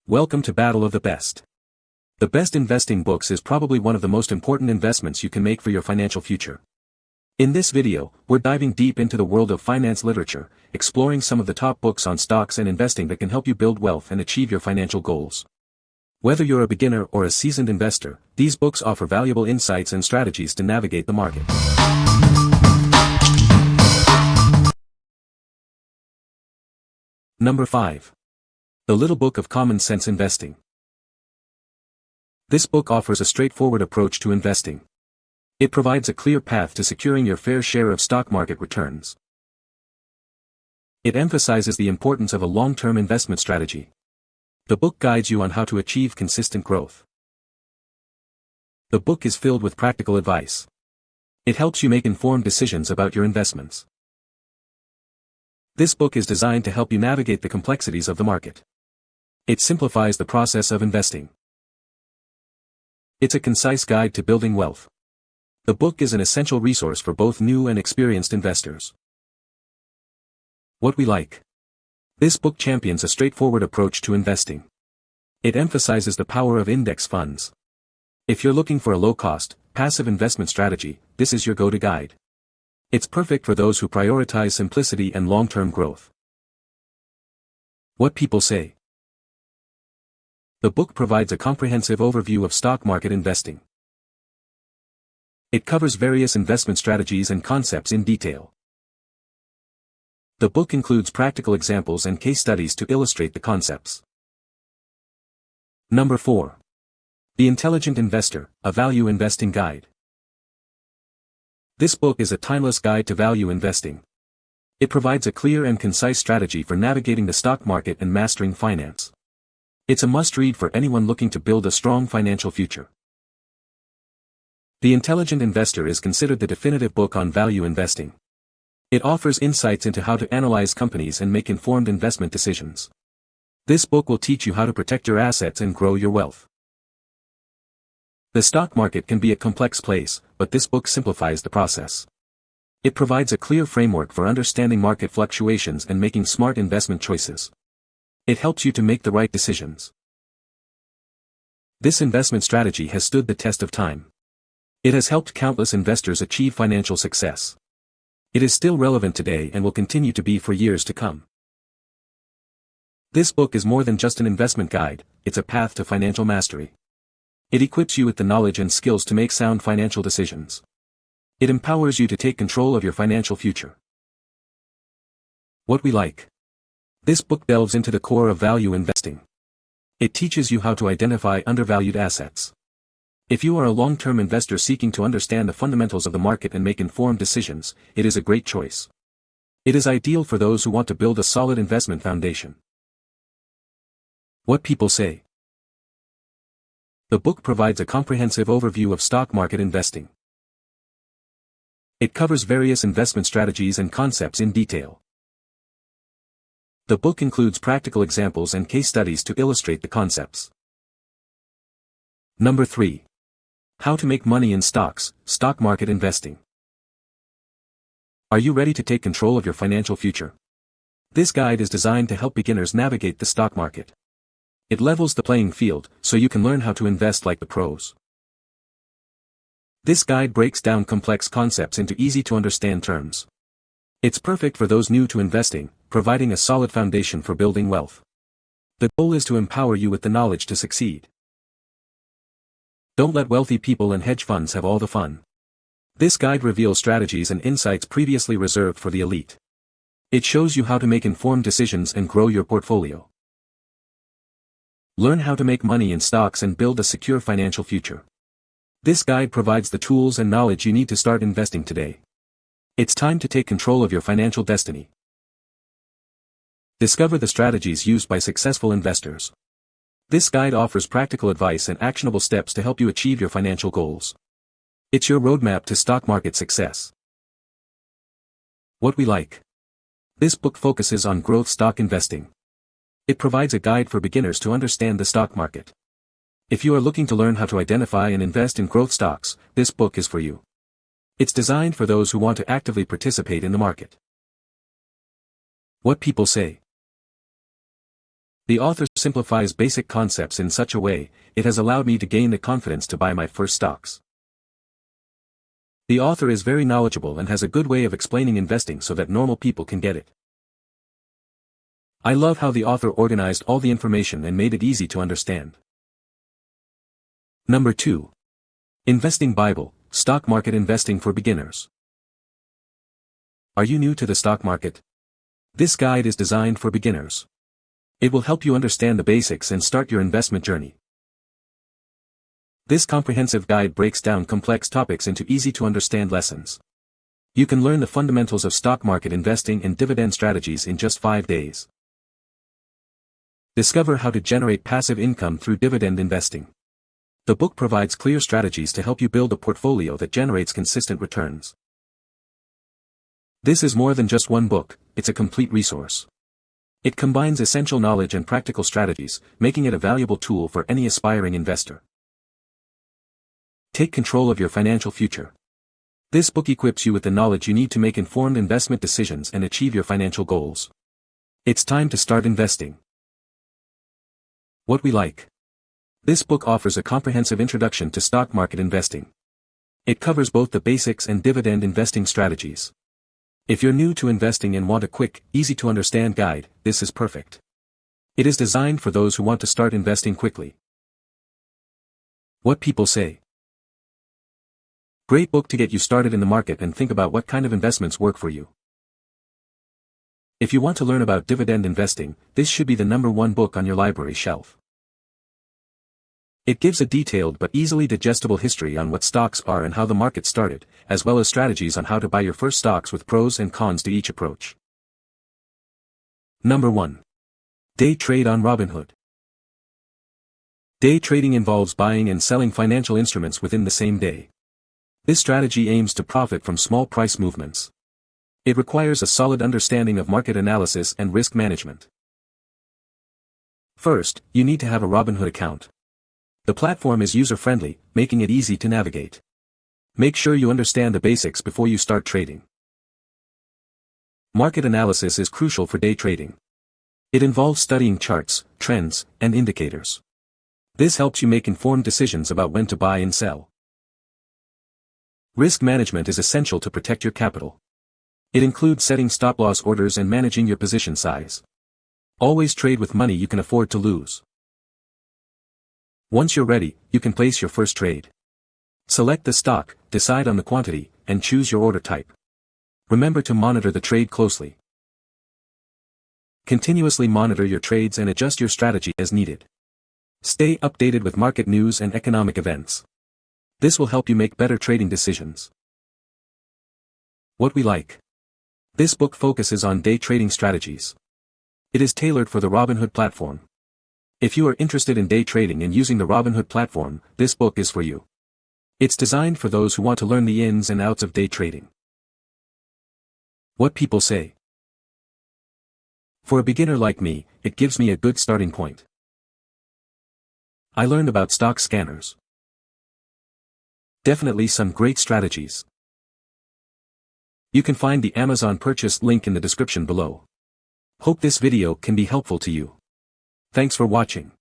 Welcome to Battle of the Best. The Best Investing Books is probably one of the most important investments you can make for your financial future. In this video, we're diving deep into the world of finance literature, exploring some of the top books on stocks and investing that can help you build wealth and achieve your financial goals. Whether you're a beginner or a seasoned investor, these books offer valuable insights and strategies to navigate the market. Number 5. The Little Book of Common Sense Investing. This book offers a straightforward approach to investing. It provides a clear path to securing your fair share of stock market returns. It emphasizes the importance of a long-term investment strategy. The book guides you on how to achieve consistent growth. The book is filled with practical advice. It helps you make informed decisions about your investments. This book is designed to help you navigate the complexities of the market. It simplifies the process of investing. It's a concise guide to building wealth. The book is an essential resource for both new and experienced investors. What we like. This book champions a straightforward approach to investing. It emphasizes the power of index funds. If you're looking for a low-cost, passive investment strategy, this is your go-to guide. It's perfect for those who prioritize simplicity and long-term growth. What people say. The book provides a comprehensive overview of stock market investing. It covers various investment strategies and concepts in detail. The book includes practical examples and case studies to illustrate the concepts. Number 4. The Intelligent Investor, a Value Investing Guide. This book is a timeless guide to value investing. It provides a clear and concise strategy for navigating the stock market and mastering finance. It's a must-read for anyone looking to build a strong financial future. The Intelligent Investor is considered the definitive book on value investing. It offers insights into how to analyze companies and make informed investment decisions. This book will teach you how to protect your assets and grow your wealth. The stock market can be a complex place, but this book simplifies the process. It provides a clear framework for understanding market fluctuations and making smart investment choices. It helps you to make the right decisions. This investment strategy has stood the test of time. It has helped countless investors achieve financial success. It is still relevant today and will continue to be for years to come. This book is more than just an investment guide, it's a path to financial mastery. It equips you with the knowledge and skills to make sound financial decisions. It empowers you to take control of your financial future. What we like. This book delves into the core of value investing. It teaches you how to identify undervalued assets. If you are a long-term investor seeking to understand the fundamentals of the market and make informed decisions, it is a great choice. It is ideal for those who want to build a solid investment foundation. What people say. The book provides a comprehensive overview of stock market investing. It covers various investment strategies and concepts in detail. The book includes practical examples and case studies to illustrate the concepts. Number 3. How to make money in stocks, stock market investing. Are you ready to take control of your financial future? This guide is designed to help beginners navigate the stock market. It levels the playing field, so you can learn how to invest like the pros. This guide breaks down complex concepts into easy-to-understand terms. It's perfect for those new to investing, providing a solid foundation for building wealth. The goal is to empower you with the knowledge to succeed. Don't let wealthy people and hedge funds have all the fun. This guide reveals strategies and insights previously reserved for the elite. It shows you how to make informed decisions and grow your portfolio. Learn how to make money in stocks and build a secure financial future. This guide provides the tools and knowledge you need to start investing today. It's time to take control of your financial destiny. Discover the strategies used by successful investors. This guide offers practical advice and actionable steps to help you achieve your financial goals. It's your roadmap to stock market success. What we like. This book focuses on growth stock investing. It provides a guide for beginners to understand the stock market. If you are looking to learn how to identify and invest in growth stocks, this book is for you. It's designed for those who want to actively participate in the market. What people say. The author simplifies basic concepts in such a way, it has allowed me to gain the confidence to buy my first stocks. The author is very knowledgeable and has a good way of explaining investing so that normal people can get it. I love how the author organized all the information and made it easy to understand. Number 2. Investing Bible, Stock Market Investing for Beginners. Are you new to the stock market? This guide is designed for beginners. It will help you understand the basics and start your investment journey. This comprehensive guide breaks down complex topics into easy-to-understand lessons. You can learn the fundamentals of stock market investing and dividend strategies in just 5 days. Discover how to generate passive income through dividend investing. The book provides clear strategies to help you build a portfolio that generates consistent returns. This is more than just one book, it's a complete resource. It combines essential knowledge and practical strategies, making it a valuable tool for any aspiring investor. Take control of your financial future. This book equips you with the knowledge you need to make informed investment decisions and achieve your financial goals. It's time to start investing. What we like. This book offers a comprehensive introduction to stock market investing. It covers both the basics and dividend investing strategies. If you're new to investing and want a quick, easy-to-understand guide, this is perfect. It is designed for those who want to start investing quickly. What people say. Great book to get you started in the market and think about what kind of investments work for you. If you want to learn about dividend investing, this should be the #1 book on your library shelf. It gives a detailed but easily digestible history on what stocks are and how the market started, as well as strategies on how to buy your first stocks with pros and cons to each approach. Number 1. Day Trade on Robinhood. Day trading involves buying and selling financial instruments within the same day. This strategy aims to profit from small price movements. It requires a solid understanding of market analysis and risk management. First, you need to have a Robinhood account. The platform is user-friendly, making it easy to navigate. Make sure you understand the basics before you start trading. Market analysis is crucial for day trading. It involves studying charts, trends, and indicators. This helps you make informed decisions about when to buy and sell. Risk management is essential to protect your capital. It includes setting stop-loss orders and managing your position size. Always trade with money you can afford to lose. Once you're ready, you can place your first trade. Select the stock, decide on the quantity, and choose your order type. Remember to monitor the trade closely. Continuously monitor your trades and adjust your strategy as needed. Stay updated with market news and economic events. This will help you make better trading decisions. What we like. This book focuses on day trading strategies. It is tailored for the Robinhood platform. If you are interested in day trading and using the Robinhood platform, this book is for you. It's designed for those who want to learn the ins and outs of day trading. What people say. For a beginner like me, it gives me a good starting point. I learned about stock scanners. Definitely some great strategies. You can find the Amazon purchase link in the description below. Hope this video can be helpful to you. Thanks for watching.